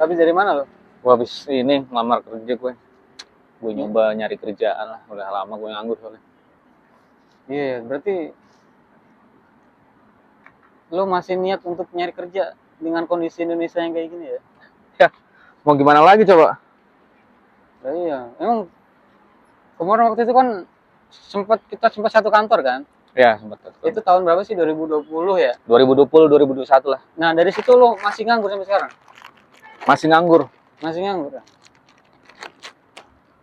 Habis dari mana lo? Gue habis ini ngelamar kerja gue. Gue nyoba nyari kerjaan lah. Udah lama gue nganggur soalnya. Iya, berarti lo masih niat untuk nyari kerja dengan kondisi Indonesia yang kayak gini ya? Ya, mau gimana lagi coba? Nah, iya, emang kemarin waktu itu kan kita sempat satu kantor kan? Ya, sempat. Itu tahun berapa sih? 2020 ya? 2020, 2021 lah. Nah, dari situ lo masih nganggur sampai sekarang? Masih nganggur. Masih nganggur ya?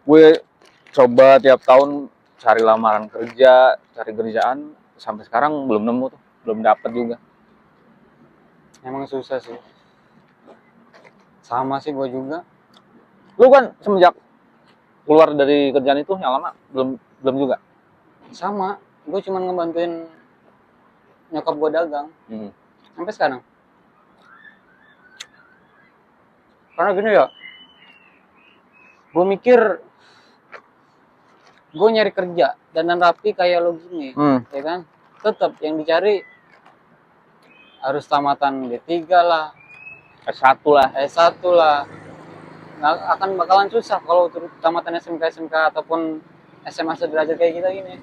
Gue coba tiap tahun cari lamaran kerja, cari kerjaan, sampai sekarang belum nemu tuh, belum dapet juga. Emang susah sih. Sama sih gue juga. Lu kan semenjak keluar dari kerjaan itu yang lama belum juga. Sama, gue cuma ngebantuin nyokap gue dagang sampai sekarang. Karena gini ya, gue mikir gue nyari kerja dan rapi kayak lo gini, ya kan? Tetap yang dicari harus tamatan D3 lah, S1 lah. S1 lah. Nggak akan bakalan susah kalau tamatan SMK ataupun SMA sederajat kayak kita gini.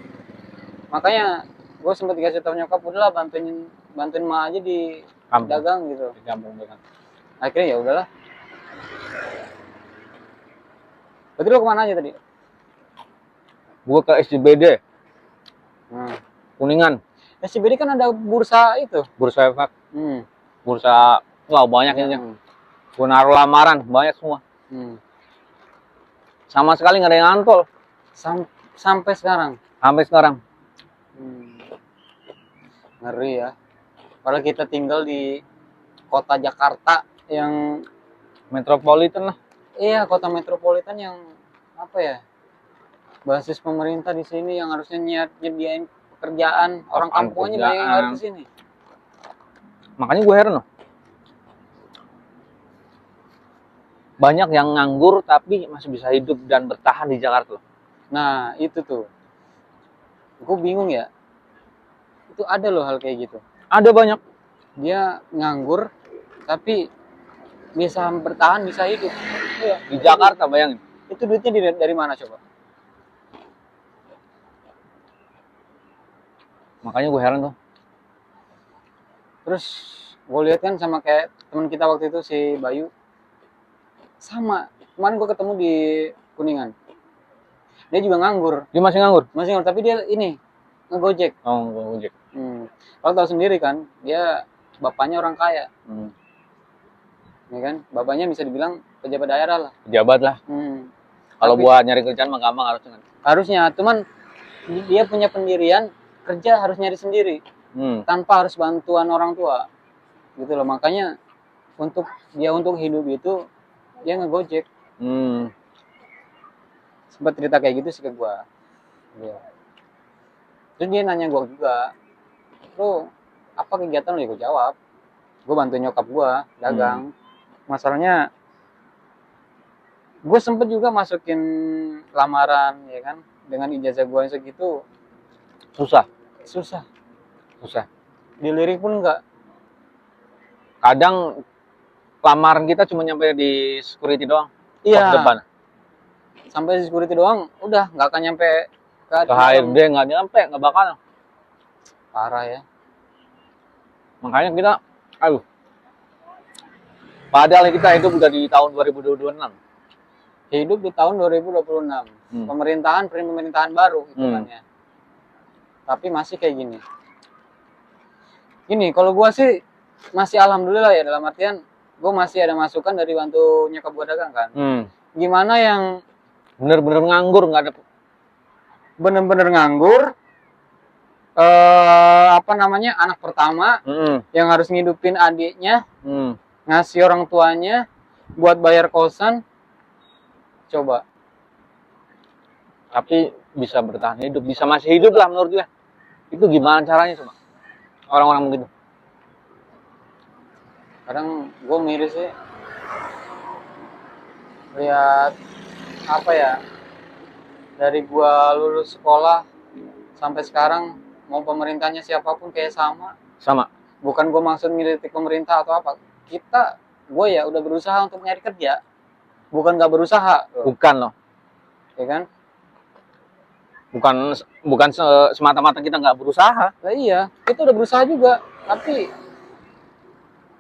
Makanya gue sempat dikasih tahu nyokap, udahlah bantuin mak aja di dagang gitu. Di kampung dagang. Akhirnya ya udahlah. Berarti lo kemana aja tadi? Gue ke SCBD. Kuningan. SCBD kan ada bursa itu. Bursa efek. Bursa, wah banyak ini. Gue naruh lamaran, banyak semua. Sama sekali nggak ada yang ngantol. Sampai sekarang? Sampai sekarang. Ngeri ya. Padahal kita tinggal di kota Jakarta yang metropolitan lah. Iya, kota metropolitan yang apa ya? Basis pemerintah di sini yang harusnya nyediain pekerjaan. Orang kampungnya banyak yang lari ke sini. Makanya gue heran loh. Banyak yang nganggur tapi masih bisa hidup dan bertahan di Jakarta loh. Nah, itu tuh. Gue bingung ya. Itu ada loh hal kayak gitu. Ada banyak. Dia nganggur tapi bisa bertahan, bisa hidup. Iya, di Jakarta bayangin. Itu duitnya dari mana coba? Makanya gue heran tuh. Terus gue lihat kan sama kayak teman kita waktu itu si Bayu. Sama. Kemarin gue ketemu di Kuningan. Dia juga nganggur. Dia masih nganggur? Masih nganggur, tapi dia ini ngegojek. Oh, ngegojek. Kalau tahu sendiri kan, dia bapaknya orang kaya. Ya kan? Bapaknya bisa dibilang pejabat daerah lah. Pejabat lah. Kalau buat nyari kerjaan mah gampang harusnya kan. Harusnya, cuman dia punya pendirian kerja harus nyari sendiri. Tanpa harus bantuan orang tua. Gitu loh, makanya untuk hidup itu dia ngegojek. Sempat cerita kayak gitu sih ke gua. Ya. Terus dia nanya gua juga, "Lo apa kegiatan lo?" Ya gua jawab. Gua bantuin nyokap gua dagang. Masalahnya gue sempet juga masukin lamaran ya kan, dengan ijazah gue yang segitu susah. Dilirik pun enggak. Kadang lamaran kita cuma nyampe di security doang. Iya. Depan. Sampai di security doang, udah nggak akan nyampe ke HRD, nggak nyampe, nggak bakal. Parah ya. Makanya kita, padahal kita hidup udah di tahun 2026. Hidup di tahun 2026. Pemerintahan baru hitungannya. Tapi masih kayak gini. Gini, kalau gua sih masih alhamdulillah ya, dalam artian gua masih ada masukan dari bantu nyokap gua dagang kan. Gimana yang bener-bener nganggur, nggak ada. Bener-bener nganggur. Anak pertama yang harus ngidupin adiknya, ngasih orang tuanya buat bayar kosan. Coba. Tapi bisa bertahan hidup, bisa masih hidup lah menurut gue. Itu gimana caranya coba? Orang-orang begitu. Kadang gue miris sih. Lihat apa ya? Dari gue lulus sekolah sampai sekarang, mau pemerintahnya siapapun kayak sama. Sama. Bukan gue maksud ngiritik pemerintah atau apa. Kita gue ya udah berusaha untuk nyari kerja, bukan nggak berusaha, Bukan loh. ya kan? Bukan semata-mata kita nggak berusaha. Lah iya, kita udah berusaha juga, tapi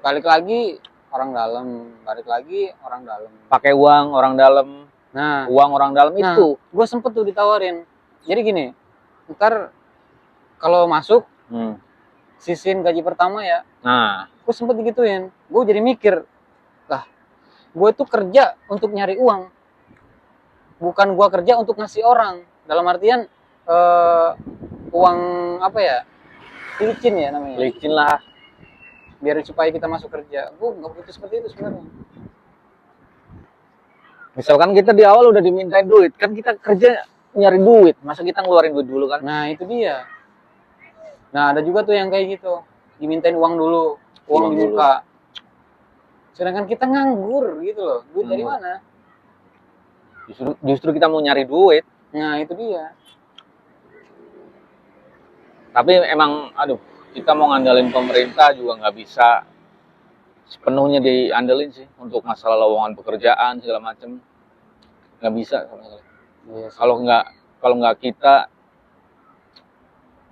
balik lagi orang dalam, balik lagi orang dalam. Pakai uang orang dalam, Nah, uang orang dalam itu. gue sempet tuh ditawarin. Jadi gini, ntar kalau masuk sisin gaji pertama ya, Nah, gue sempet digituin. Gue jadi mikir, lah, gue tuh kerja untuk nyari uang, bukan gue kerja untuk ngasih orang. Dalam artian uang apa ya, licin ya namanya. licin lah. Biar supaya kita masuk kerja. Gue nggak butuh seperti itu sebenarnya. Misalkan kita di awal udah dimintain duit, kan kita kerja nyari duit, masa kita ngeluarin duit dulu kan? Nah itu dia. Nah ada juga tuh yang kayak gitu, dimintain uang dulu, uang di muka. Sedangkan kita nganggur gitu loh, duit dari mana? Justru kita mau nyari duit. Nah itu dia. Tapi emang, aduh, kita mau ngandalin pemerintah juga nggak bisa sepenuhnya diandelin sih untuk masalah lowongan pekerjaan segala macem, nggak bisa sama sekali. Yes. Kalau nggak kita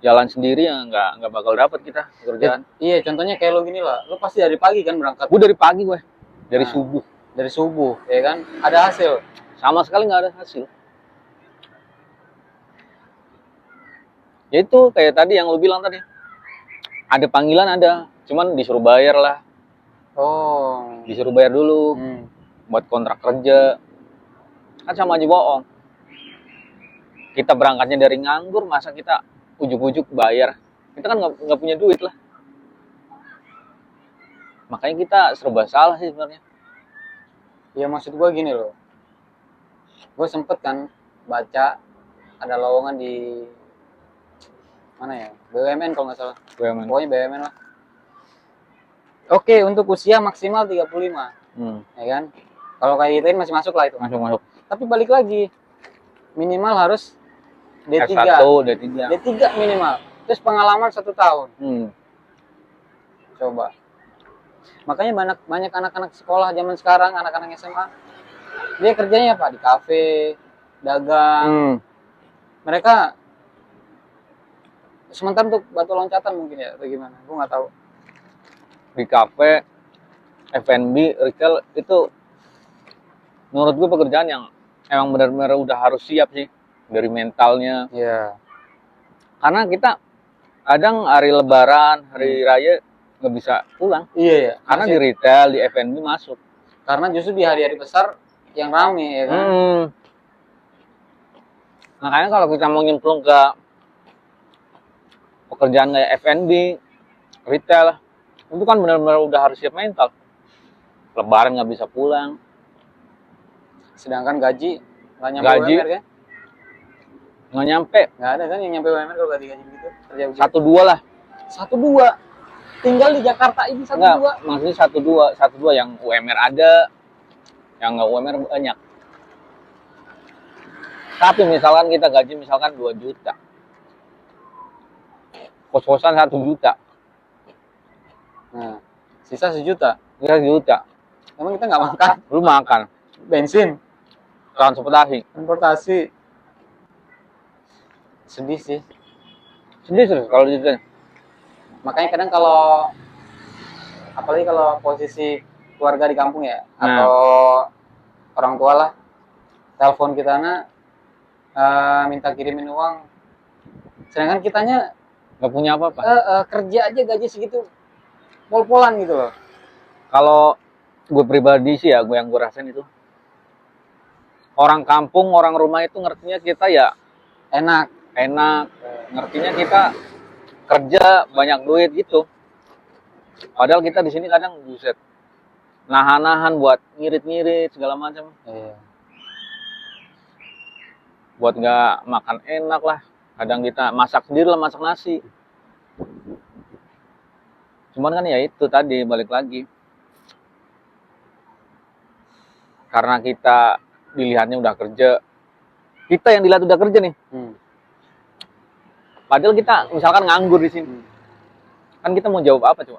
jalan sendiri ya nggak bakal dapat kita pekerjaan. Iya, contohnya kayak lo gini lah, lo pasti dari pagi kan berangkat. Gue dari pagi dari subuh. Dari subuh, ya kan? Ada hasil? Sama sekali nggak ada hasil. Ya itu kayak tadi yang lo bilang tadi, ada panggilan ada, cuman disuruh bayar lah. Oh. Disuruh bayar dulu buat kontrak kerja, kan sama aja bohong. Kita berangkatnya dari nganggur, masa kita ujuk-ujuk bayar? Kita kan nggak punya duit lah. Makanya kita serba salah sih sebenarnya. Ya maksud gue gini loh, gue sempet kan baca ada lowongan di mana ya, BUMN kalau nggak salah. BUMN. Pokoknya BUMN lah. Oke, untuk usia maksimal 35. Ya kan? Kalau kayak gituin masih masuk lah itu. Masuk. Tapi balik lagi, minimal harus D3. D3 minimal. Terus pengalaman 1 tahun. Coba. Makanya banyak anak-anak sekolah zaman sekarang, anak-anak SMA, dia kerjanya apa? Di kafe, dagang. Mereka sementara untuk batu loncatan mungkin ya, atau gimana? Gue nggak tahu. Di kafe, F&B, retail itu menurut gue pekerjaan yang emang benar-benar udah harus siap sih dari mentalnya. Iya. Karena kita kadang hari Lebaran, hari Raya nggak bisa pulang. Iya ya. Karena di retail, di F&B masuk. Karena justru di hari-hari besar yang rame ya kan. Makanya kalau kita mau nyemplung ke pekerjaan kayak F&B, retail, itu kan benar-benar udah harus siap mental. Lebaran nggak bisa pulang. Sedangkan gaji nggak nyampe UMR kan? Nggak nyampe. Nggak ada kan yang nyampe UMR kalau gaji gitu. Kerja 1-2 lah. 1-2. Tinggal di Jakarta ini 1-2. Nggak, maksudnya 1-2 yang UMR ada, yang nggak UMR banyak. Tapi misalkan kita gaji misalkan 2 juta. Kos-kosan 1 juta. Nah, sisa 1 juta. Sisa 1 juta. Emang kita nggak makan? Lu makan. Bensin. Transportasi. Sedih sih. Sedih kalau gitu. Makanya kadang kalau apalagi kalau posisi keluarga di kampung ya, atau orang tua lah, telepon kita minta kirimin uang, sedangkan kitanya nggak punya apa-apa. Kerja aja gaji segitu, pol-polan gitu loh. Kalau gue pribadi sih ya, yang gue rasain itu, orang kampung, orang rumah itu ngertinya kita ya enak, ngertinya kita kerja banyak duit gitu. Padahal kita di sini kadang buset, nahan-nahan buat ngirit-ngirit segala macam. Buat nggak makan enak lah. Kadang kita masak sendiri lah, masak nasi. Cuman kan ya itu tadi, balik lagi. Karena kita dilihatnya udah kerja. Kita yang dilihat udah kerja nih. Padahal kita misalkan nganggur di sini. Kan kita mau jawab apa coba?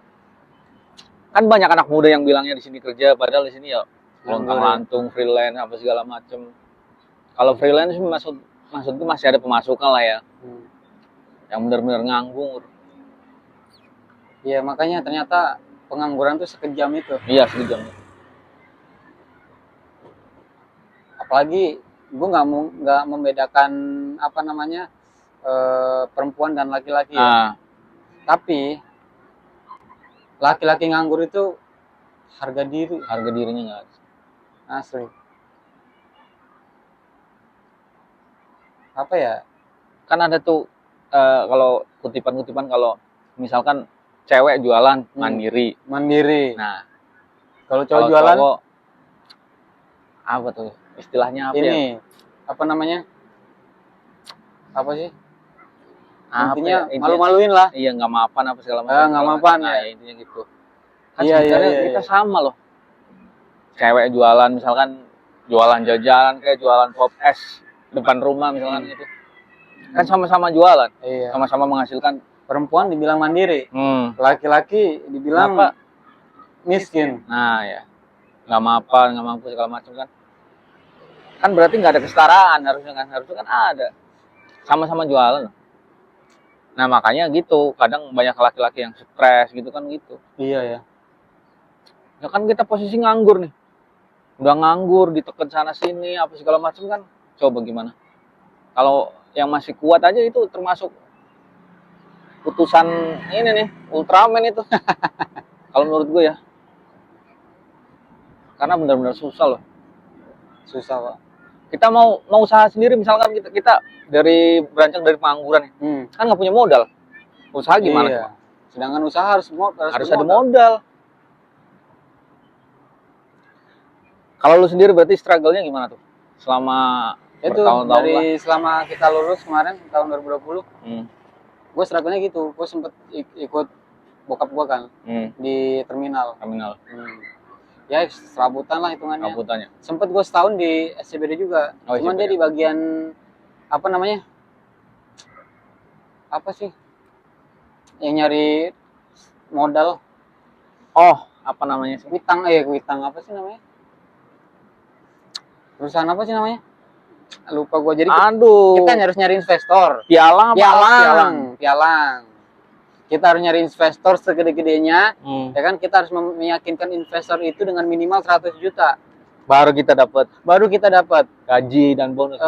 Kan banyak anak muda yang bilangnya di sini kerja, padahal di sini ya Nganggur. lontang-lantung, freelance apa segala macem. Kalau freelance maksudku masih ada pemasukan lah ya. Yang benar-benar nganggur. Iya, makanya ternyata pengangguran tuh sekejam itu. Iya, sekejam. Apalagi gue nggak membedakan apa namanya perempuan dan laki-laki ya. Nah, Tapi laki-laki nganggur itu harga diri harga dirinya nggak ada. asli. Apa ya? Kan ada tuh kalau kutipan-kutipan kalau misalkan cewek jualan mandiri. Mandiri. Nah, Kalau cowok kalau jualan cowok apa tuh istilahnya apa ya? ini apa namanya? Apa sih? Apa Intinya ya? malu-maluin lah. Iya, nggak mapan apa segala macam. Nggak mapan Nah, ya. ya intinya gitu. Kan Iya, sebenarnya iya, kita iya. sama loh. Cewek jualan misalkan jualan jajan kayak jualan pop es depan rumah misalkan gitu. Kan sama-sama jualan, Iya. sama-sama menghasilkan. Perempuan dibilang mandiri, Hmm. laki-laki dibilang Kenapa? miskin. Nah ya, nggak mapan, nggak mampu segala macam kan. Kan berarti nggak ada kesetaraan harusnya kan ada. Sama-sama jualan. Nah makanya gitu, kadang banyak laki-laki yang stres gitu kan gitu. Iya ya. Ya kan kita posisi nganggur nih. Udah nganggur, ditekan sana sini, apa segala macam kan. Coba gimana? Kalau yang masih kuat aja itu termasuk putusan ini nih, Ultraman itu. Kalau menurut gue ya. Karena benar-benar susah loh. Susah, Pak. Kita mau usaha sendiri misalkan kita dari beranjak dari pengangguran kan nggak punya modal. Usaha gimana Iya. coba? Sedangkan usaha harus Ada bermodal. modal. Kalau lu sendiri berarti struggle-nya gimana tuh? Selama Itu bertahun-tahun lah. dari selama kita lulus kemarin tahun 2020, Hmm. gue struggle-nya gitu. Gue sempet ikut bokap gue kan di terminal. Terminal. Ya serabutan lah hitungannya. Rambutannya. Sempet gue setahun di SCBD juga. Oh, Cuman SCBD. dia di bagian apa namanya? Apa sih? Yang nyari modal. Oh, apa namanya sih? Kuitang apa sih namanya? Perusahaan apa sih namanya? Lupa gue. Jadi Aduh. kita harus nyari investor. Pialang. Pialang. Kita harus nyari investor segede-gedenya. Ya kan, kita harus meyakinkan investor itu dengan minimal 100 juta. Baru kita dapat gaji dan bonus.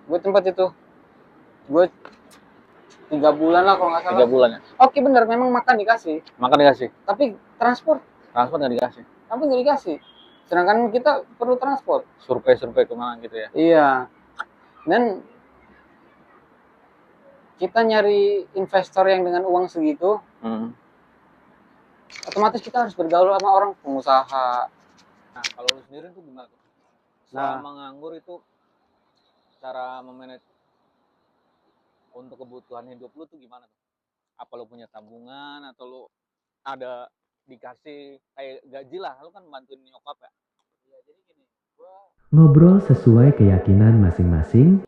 Gue tempat itu. Gue 3 bulan lah kalau nggak salah. 3 bulan ya. Oke bener, memang makan dikasih. Makan dikasih. Tapi transport Nggak dikasih. nggak dikasih. Sedangkan kita perlu transport. Survei kemana gitu ya. Iya. Dan kita nyari investor yang dengan uang segitu, otomatis kita harus bergaul sama orang pengusaha. Nah, kalau lu sendiri tuh gimana tuh? Selama nganggur itu cara memanage untuk kebutuhan hidup lu tuh gimana tuh? Apa lu punya tabungan atau lu ada dikasih kayak gaji lah, lu kan bantuin nyokap ya? Ngobrol sesuai keyakinan masing-masing